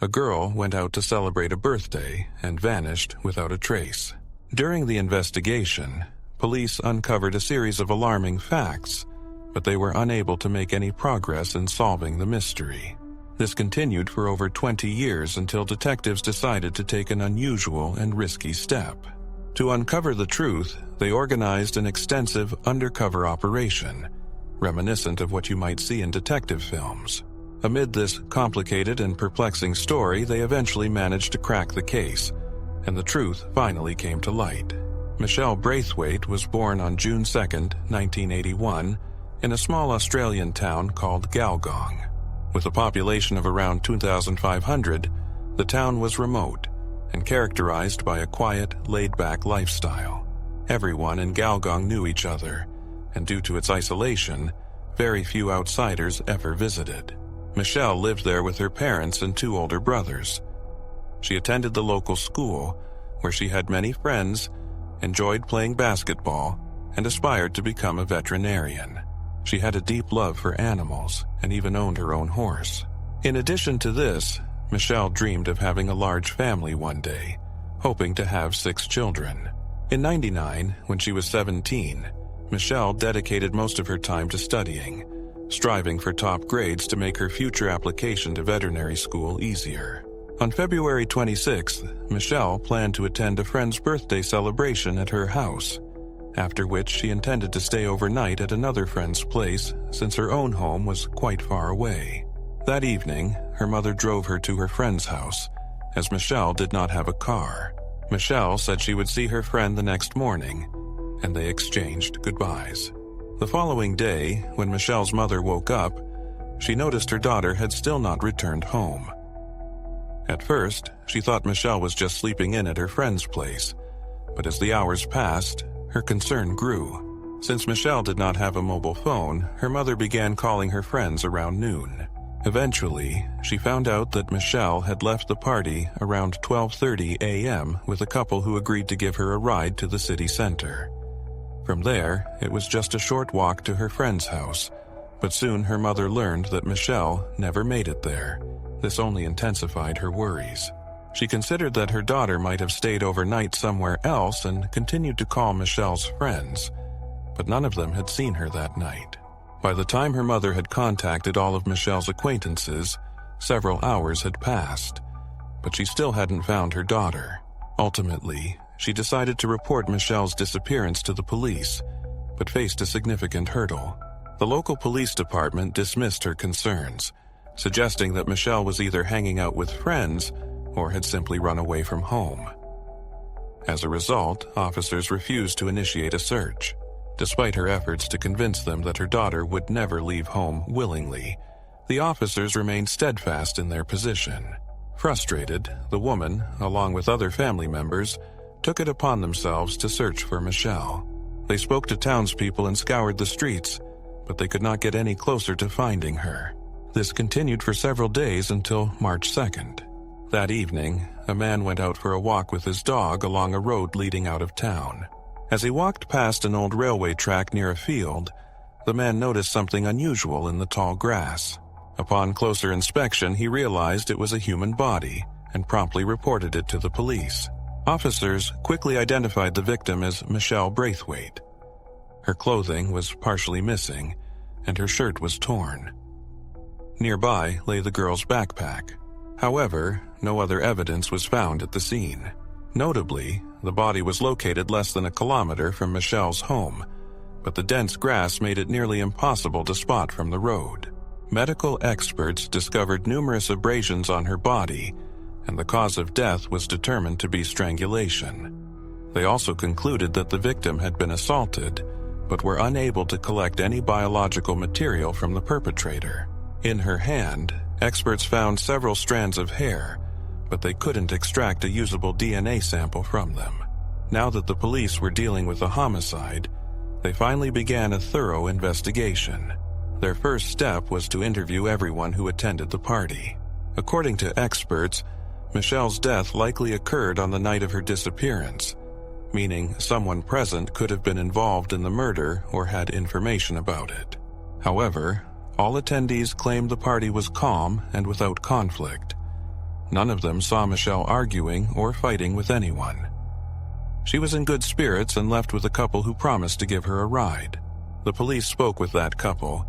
A girl went out to celebrate a birthday and vanished without a trace. During the investigation, police uncovered a series of alarming facts, but they were unable to make any progress in solving the mystery. This continued for over 20 years until detectives decided to take an unusual and risky step. To uncover the truth, they organized an extensive undercover operation, reminiscent of what you might see in detective films. Amid this complicated and perplexing story, they eventually managed to crack the case, and the truth finally came to light. Michelle Braithwaite was born on June 2, 1981, in a small Australian town called Galgong. With a population of around 2,500, the town was remote and characterized by a quiet, laid-back lifestyle. Everyone in Galgong knew each other, and due to its isolation, very few outsiders ever visited. Michelle lived there with her parents and 2 older brothers. She attended the local school, where she had many friends, enjoyed playing basketball, and aspired to become a veterinarian. She had a deep love for animals and even owned her own horse. In addition to this, Michelle dreamed of having a large family one day, hoping to have 6 children. In '99, when she was 17, Michelle dedicated most of her time to studying, striving for top grades to make her future application to veterinary school easier. On February 26th, Michelle planned to attend a friend's birthday celebration at her house, after which she intended to stay overnight at another friend's place since her own home was quite far away. That evening, her mother drove her to her friend's house, as Michelle did not have a car. Michelle said she would see her friend the next morning, and they exchanged goodbyes. The following day, when Michelle's mother woke up, she noticed her daughter had still not returned home. At first, she thought Michelle was just sleeping in at her friend's place, but as the hours passed, her concern grew. Since Michelle did not have a mobile phone, her mother began calling her friends around noon. Eventually, she found out that Michelle had left the party around 12:30 a.m. with a couple who agreed to give her a ride to the city center. From there, it was just a short walk to her friend's house, but soon her mother learned that Michelle never made it there. This only intensified her worries. She considered that her daughter might have stayed overnight somewhere else and continued to call Michelle's friends, but none of them had seen her that night. By the time her mother had contacted all of Michelle's acquaintances, several hours had passed, but she still hadn't found her daughter. Ultimately, she decided to report Michelle's disappearance to the police, but faced a significant hurdle. The local police department dismissed her concerns, suggesting that Michelle was either hanging out with friends or had simply run away from home. As a result, officers refused to initiate a search. Despite her efforts to convince them that her daughter would never leave home willingly, the officers remained steadfast in their position. Frustrated, the woman, along with other family members, took it upon themselves to search for Michelle. They spoke to townspeople and scoured the streets, but they could not get any closer to finding her. This continued for several days until March 2nd. That evening, a man went out for a walk with his dog along a road leading out of town. As he walked past an old railway track near a field, the man noticed something unusual in the tall grass. Upon closer inspection, he realized it was a human body and promptly reported it to the police. Officers quickly identified the victim as Michelle Braithwaite. Her clothing was partially missing, and her shirt was torn. Nearby lay the girl's backpack. However, no other evidence was found at the scene. Notably, the body was located less than a kilometer from Michelle's home, but the dense grass made it nearly impossible to spot from the road. Medical experts discovered numerous abrasions on her body, and the cause of death was determined to be strangulation. They also concluded that the victim had been assaulted, but were unable to collect any biological material from the perpetrator. In her hand, experts found several strands of hair, but they couldn't extract a usable DNA sample from them. Now that the police were dealing with a homicide, they finally began a thorough investigation. Their first step was to interview everyone who attended the party. According to experts, Michelle's death likely occurred on the night of her disappearance, meaning someone present could have been involved in the murder or had information about it. However, all attendees claimed the party was calm and without conflict. None of them saw Michelle arguing or fighting with anyone. She was in good spirits and left with a couple who promised to give her a ride. The police spoke with that couple,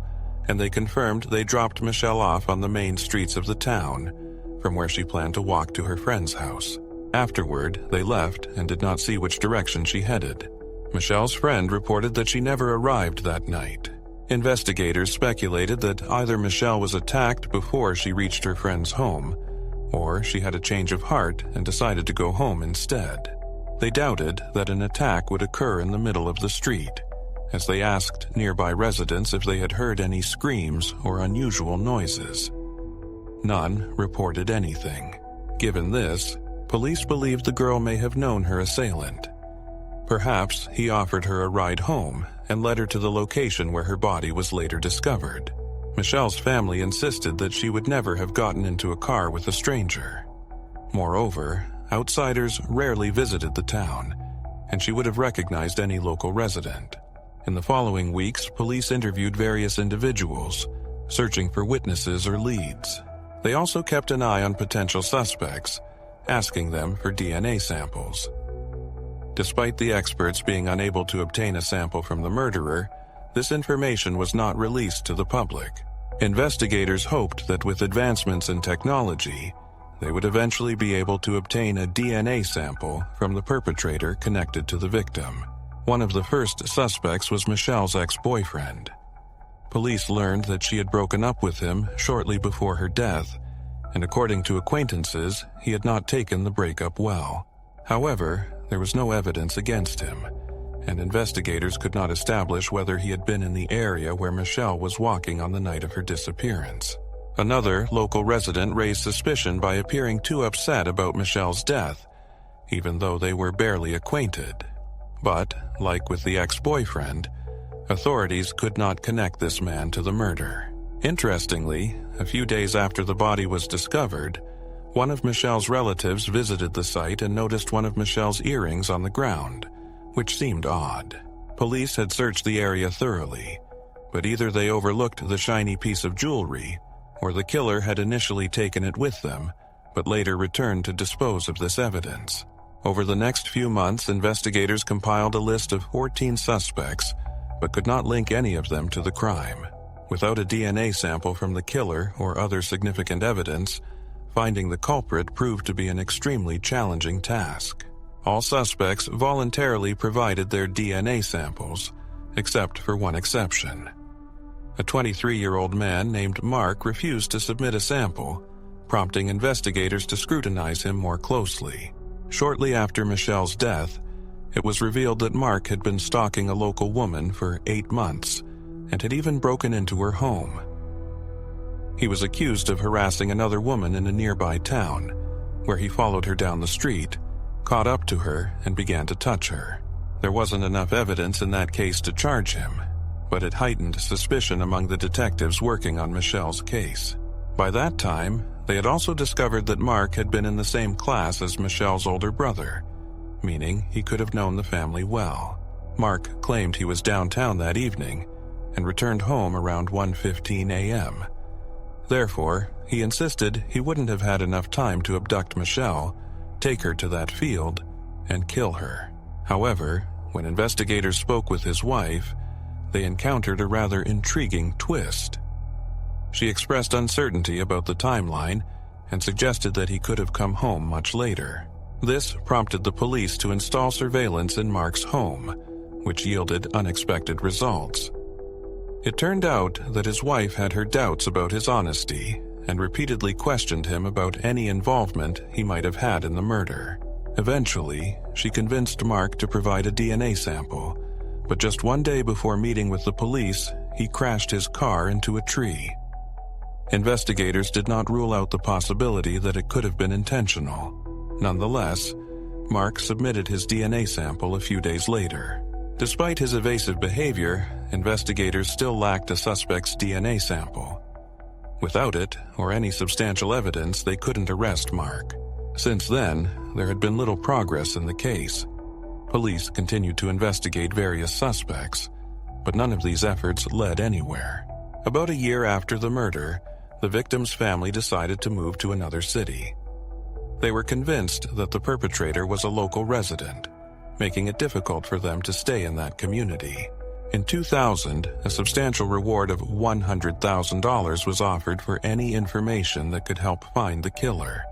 and they confirmed they dropped Michelle off on the main streets of the town, from where she planned to walk to her friend's house. Afterward, they left and did not see which direction she headed. Michelle's friend reported that she never arrived that night. Investigators speculated that either Michelle was attacked before she reached her friend's home, or she had a change of heart and decided to go home instead. They doubted that an attack would occur in the middle of the street, as they asked nearby residents if they had heard any screams or unusual noises. None reported anything. Given this, police believed the girl may have known her assailant. Perhaps he offered her a ride home and led her to the location where her body was later discovered. Michelle's family insisted that she would never have gotten into a car with a stranger. Moreover, outsiders rarely visited the town, and she would have recognized any local resident. In the following weeks, police interviewed various individuals, searching for witnesses or leads. They also kept an eye on potential suspects, asking them for DNA samples. Despite the experts being unable to obtain a sample from the murderer, this information was not released to the public. Investigators hoped that with advancements in technology, they would eventually be able to obtain a DNA sample from the perpetrator connected to the victim. One of the first suspects was Michelle's ex-boyfriend. Police learned that she had broken up with him shortly before her death, and according to acquaintances, he had not taken the breakup well. However, there was no evidence against him, and investigators could not establish whether he had been in the area where Michelle was walking on the night of her disappearance. Another local resident raised suspicion by appearing too upset about Michelle's death, even though they were barely acquainted. But, like with the ex-boyfriend, authorities could not connect this man to the murder. Interestingly, a few days after the body was discovered, one of Michelle's relatives visited the site and noticed one of Michelle's earrings on the ground, which seemed odd. Police had searched the area thoroughly, but either they overlooked the shiny piece of jewelry, or the killer had initially taken it with them, but later returned to dispose of this evidence. Over the next few months, investigators compiled a list of 14 suspects, but could not link any of them to the crime. Without a DNA sample from the killer or other significant evidence, finding the culprit proved to be an extremely challenging task. All suspects voluntarily provided their DNA samples, except for one exception. A 23-year-old man named Mark refused to submit a sample, prompting investigators to scrutinize him more closely. Shortly after Michelle's death, it was revealed that Mark had been stalking a local woman for 8 months and had even broken into her home. He was accused of harassing another woman in a nearby town, where he followed her down the street, caught up to her, and began to touch her. There wasn't enough evidence in that case to charge him, but it heightened suspicion among the detectives working on Michelle's case. By that time, they had also discovered that Mark had been in the same class as Michelle's older brother, meaning he could have known the family well. Mark claimed he was downtown that evening and returned home around 1:15 a.m. Therefore, he insisted he wouldn't have had enough time to abduct Michelle, take her to that field, and kill her. However, when investigators spoke with his wife, they encountered a rather intriguing twist. She expressed uncertainty about the timeline and suggested that he could have come home much later. This prompted the police to install surveillance in Mark's home, which yielded unexpected results. It turned out that his wife had her doubts about his honesty and repeatedly questioned him about any involvement he might have had in the murder. Eventually, she convinced Mark to provide a DNA sample, but just one day before meeting with the police, he crashed his car into a tree. Investigators did not rule out the possibility that it could have been intentional. Nonetheless, Mark submitted his DNA sample a few days later. Despite his evasive behavior, investigators still lacked a suspect's DNA sample. Without it, or any substantial evidence, they couldn't arrest Mark. Since then, there had been little progress in the case. Police continued to investigate various suspects, but none of these efforts led anywhere. About a year after the murder, the victim's family decided to move to another city. They were convinced that the perpetrator was a local resident, making it difficult for them to stay in that community. In 2000, a substantial reward of $100,000 was offered for any information that could help find the killer.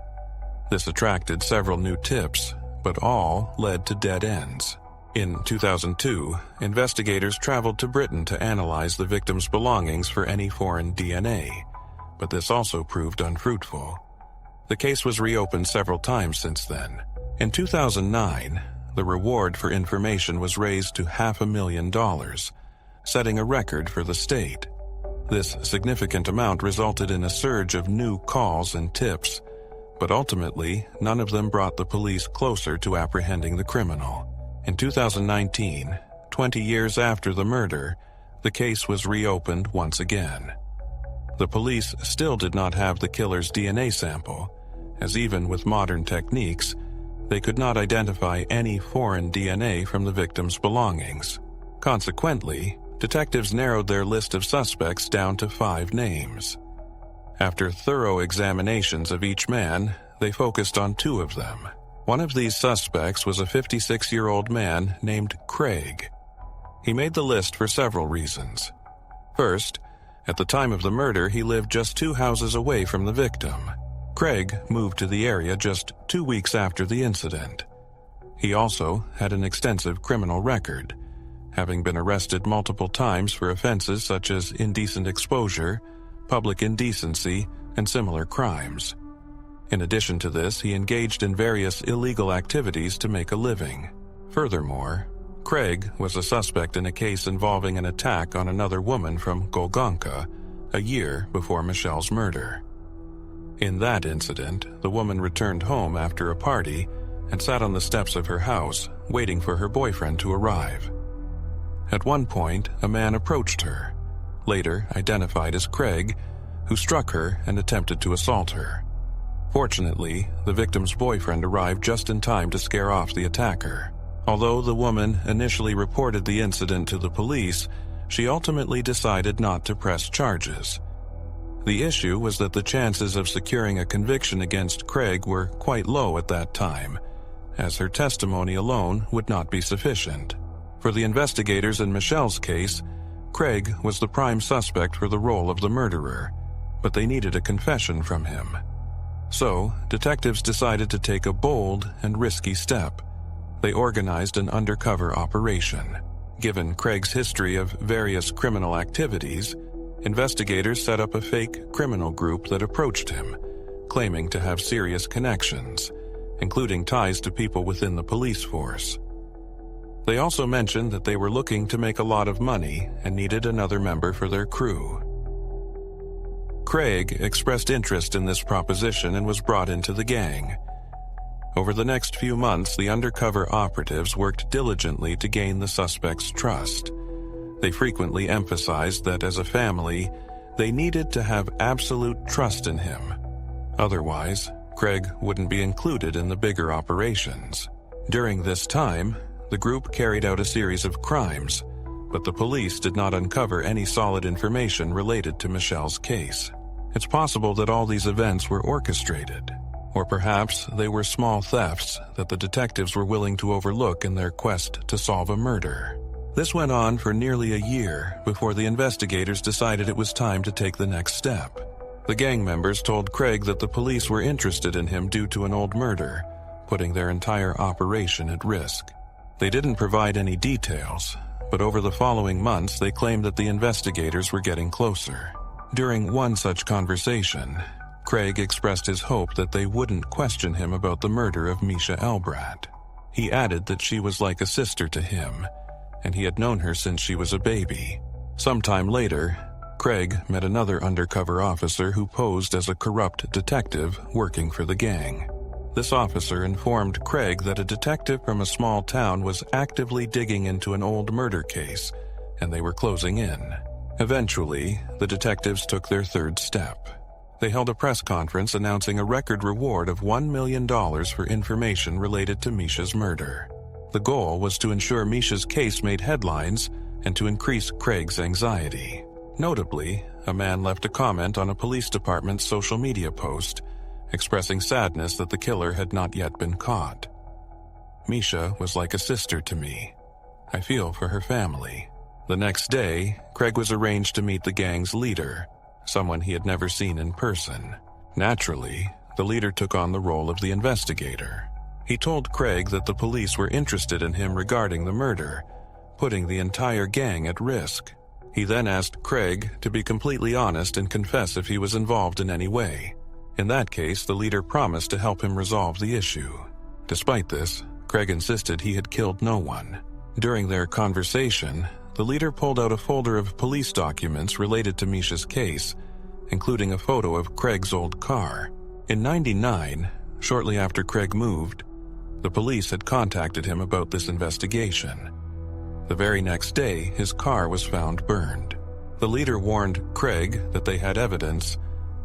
This attracted several new tips, but all led to dead ends. In 2002, investigators traveled to Britain to analyze the victim's belongings for any foreign DNA, but this also proved unfruitful. The case was reopened several times since then. In 2009, the reward for information was raised to $500,000, setting a record for the state. This significant amount resulted in a surge of new calls and tips, but ultimately, none of them brought the police closer to apprehending the criminal. In 2019, 20 years after the murder, the case was reopened once again. The police still did not have the killer's DNA sample, as even with modern techniques, they could not identify any foreign DNA from the victim's belongings. Consequently, detectives narrowed their list of suspects down to 5 names. After thorough examinations of each man, they focused on 2 of them. One of these suspects was a 56-year-old man named Craig. He made the list for several reasons. First, at the time of the murder, he lived just 2 houses away from the victim. Craig moved to the area just 2 weeks after the incident. He also had an extensive criminal record, having been arrested multiple times for offenses such as indecent exposure, public indecency, and similar crimes. In addition to this, he engaged in various illegal activities to make a living. Furthermore, Craig was a suspect in a case involving an attack on another woman from Golgonka a year before Michelle's murder. In that incident, the woman returned home after a party and sat on the steps of her house, waiting for her boyfriend to arrive. At one point, a man approached her, later identified as Craig, who struck her and attempted to assault her. Fortunately, the victim's boyfriend arrived just in time to scare off the attacker. Although the woman initially reported the incident to the police, she ultimately decided not to press charges. The issue was that the chances of securing a conviction against Craig were quite low at that time, as her testimony alone would not be sufficient. For the investigators in Michelle's case, Craig was the prime suspect for the role of the murderer, but they needed a confession from him. So, detectives decided to take a bold and risky step. They organized an undercover operation. Given Craig's history of various criminal activities, investigators set up a fake criminal group that approached him, claiming to have serious connections, including ties to people within the police force. They also mentioned that they were looking to make a lot of money and needed another member for their crew. Craig expressed interest in this proposition and was brought into the gang. Over the next few months, the undercover operatives worked diligently to gain the suspect's trust. They frequently emphasized that as a family, they needed to have absolute trust in him. Otherwise, Craig wouldn't be included in the bigger operations. During this time, the group carried out a series of crimes, but the police did not uncover any solid information related to Michelle's case. It's possible that all these events were orchestrated, or perhaps they were small thefts that the detectives were willing to overlook in their quest to solve a murder. This went on for nearly a year before the investigators decided it was time to take the next step. The gang members told Craig that the police were interested in him due to an old murder, putting their entire operation at risk. They didn't provide any details, but over the following months they claimed that the investigators were getting closer. During one such conversation, Craig expressed his hope that they wouldn't question him about the murder of Misha Elbrat. He added that she was like a sister to him, and he had known her since she was a baby. Sometime later, Craig met another undercover officer who posed as a corrupt detective working for the gang. This officer informed Craig that a detective from a small town was actively digging into an old murder case, and they were closing in. Eventually, the detectives took their third step. They held a press conference announcing a record reward of $1 million for information related to Misha's murder. The goal was to ensure Misha's case made headlines and to increase Craig's anxiety. Notably, a man left a comment on a police department's social media post, expressing sadness that the killer had not yet been caught. "Misha was like a sister to me. I feel for her family." The next day, Craig was arranged to meet the gang's leader, someone he had never seen in person. Naturally, the leader took on the role of the investigator. He told Craig that the police were interested in him regarding the murder, putting the entire gang at risk. He then asked Craig to be completely honest and confess if he was involved in any way. In that case, the leader promised to help him resolve the issue. Despite this, Craig insisted he had killed no one. During their conversation, the leader pulled out a folder of police documents related to Misha's case, including a photo of Craig's old car. In '99, shortly after Craig moved, the police had contacted him about this investigation. The very next day, his car was found burned. The leader warned Craig that they had evidence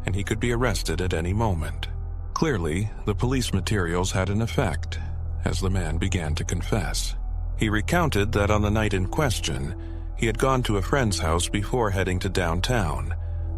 and he could be arrested at any moment. Clearly, the police materials had an effect, as the man began to confess. He recounted that on the night in question, he had gone to a friend's house before heading to downtown,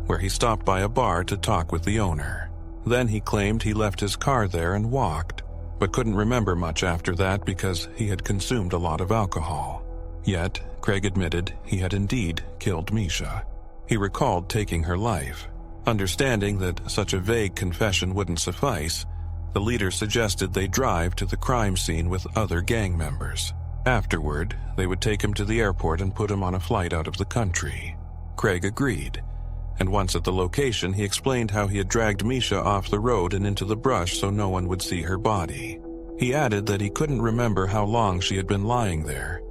where he stopped by a bar to talk with the owner. Then he claimed he left his car there and walked, but couldn't remember much after that because he had consumed a lot of alcohol. Yet, Craig admitted he had indeed killed Misha. He recalled taking her life. Understanding that such a vague confession wouldn't suffice, the leader suggested they drive to the crime scene with other gang members. Afterward, they would take him to the airport and put him on a flight out of the country. Craig agreed, and once at the location he explained how he had dragged Misha off the road and into the brush so no one would see her body. He added that he couldn't remember how long she had been lying there,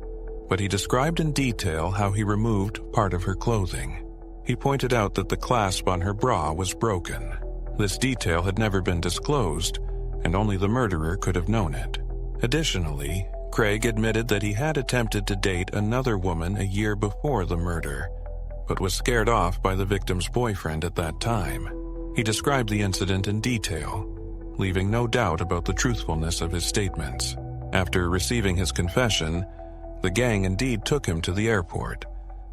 but he described in detail how he removed part of her clothing. He pointed out that the clasp on her bra was broken. This detail had never been disclosed, and only the murderer could have known it. Additionally, Craig admitted that he had attempted to date another woman a year before the murder, but was scared off by the victim's boyfriend at that time. He described the incident in detail, leaving no doubt about the truthfulness of his statements. After receiving his confession, the gang indeed took him to the airport,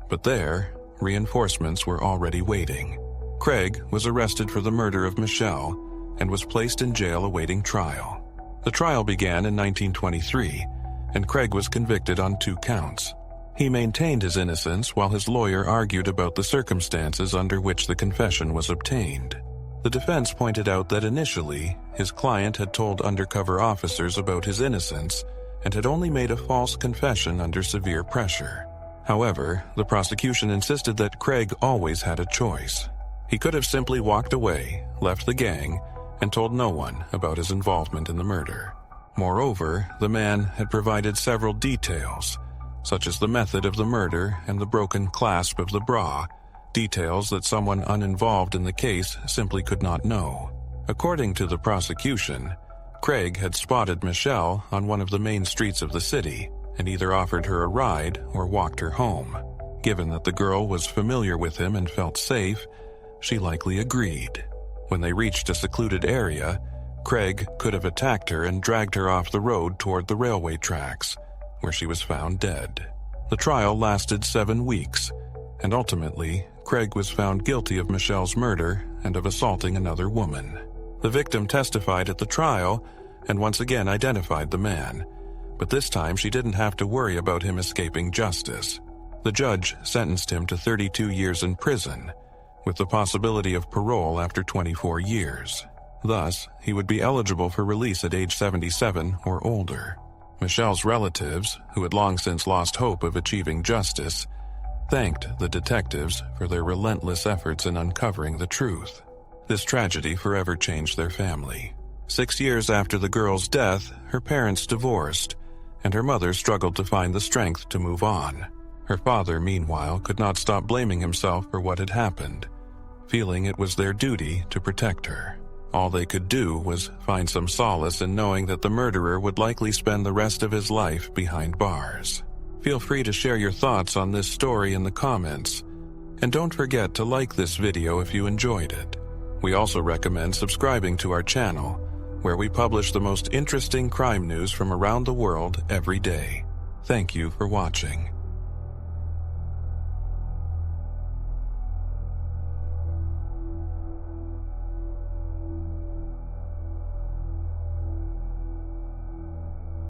but there, reinforcements were already waiting. Craig was arrested for the murder of Michelle and was placed in jail awaiting trial. The trial began in 1923, and Craig was convicted on 2 counts. He maintained his innocence while his lawyer argued about the circumstances under which the confession was obtained. The defense pointed out that initially, his client had told undercover officers about his innocence and had only made a false confession under severe pressure. However, the prosecution insisted that Craig always had a choice. He could have simply walked away, left the gang, and told no one about his involvement in the murder. Moreover, the man had provided several details, such as the method of the murder and the broken clasp of the bra, details that someone uninvolved in the case simply could not know. According to the prosecution, Craig had spotted Michelle on one of the main streets of the city and either offered her a ride or walked her home. Given that the girl was familiar with him and felt safe, she likely agreed. When they reached a secluded area, Craig could have attacked her and dragged her off the road toward the railway tracks, where she was found dead. The trial lasted 7 weeks, and ultimately, Craig was found guilty of Michelle's murder and of assaulting another woman. The victim testified at the trial and once again identified the man, but this time she didn't have to worry about him escaping justice. The judge sentenced him to 32 years in prison, with the possibility of parole after 24 years. Thus, he would be eligible for release at age 77 or older. Michelle's relatives, who had long since lost hope of achieving justice, thanked the detectives for their relentless efforts in uncovering the truth. This tragedy forever changed their family. 6 years after the girl's death, her parents divorced, and her mother struggled to find the strength to move on. Her father, meanwhile, could not stop blaming himself for what had happened, feeling it was their duty to protect her. All they could do was find some solace in knowing that the murderer would likely spend the rest of his life behind bars. Feel free to share your thoughts on this story in the comments, and don't forget to like this video if you enjoyed it. We also recommend subscribing to our channel, where we publish the most interesting crime news from around the world every day. Thank you for watching.